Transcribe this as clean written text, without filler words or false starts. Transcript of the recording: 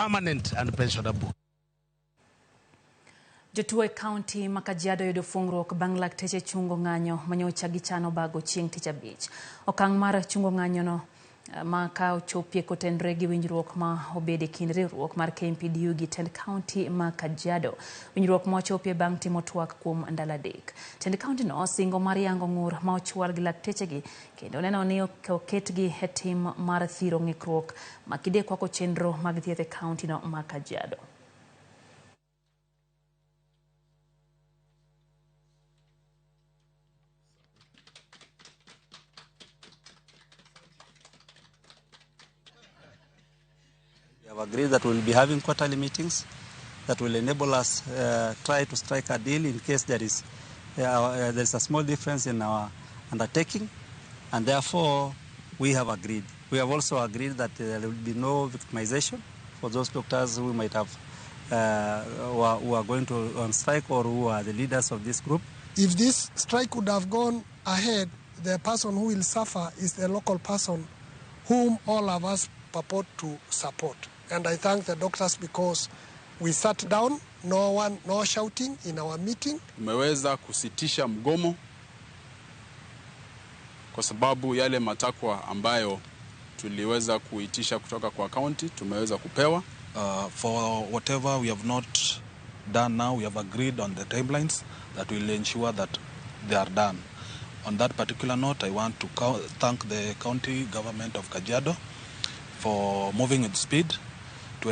permanent and pensionable. Jotuo kaunti ma Kajiado oyudo fuong'ruok bang' lakteche chungo ng'anyo manyocha gichano bago chieng' tich abich. Okang' mar chungo ng'anyo no ma ka ochopie kotenre gi winjruok ma obede kind riwruok mar KMPDU gi tend kaunti ma Kajiado. Winjruok ma ochopie bang' timo twak kuom ndalo adek. Tend kaunti no singo mar yango ng'ur ma ochwal gi lakteche gi kendo neno ni oketgi e tim mar thiro ng'ikruok ma kide kwako chenro mag thieth e kaunti no ma Kajiado. We have agreed that we will be having quarterly meetings that will enable us try to strike a deal in case there is a small difference in our undertaking, and therefore we have agreed. We have also agreed that there will be no victimization for those doctors who might have who are going to on strike or who are the leaders of this group. If this strike would have gone ahead, the person who will suffer is the local person whom all of us purport to support. And I thank the doctors because we sat down, no shouting in our meeting. Tumeweza kusitisha mgomo kwa sababu yale matakwa ambayo tuliweza kuitisha kutoka kwa county tumeweza kupewa. For whatever we have not done now, we have agreed on the timelines that will ensure that they are done. On that particular note, I want to thank the county government of Kajiado for moving with speed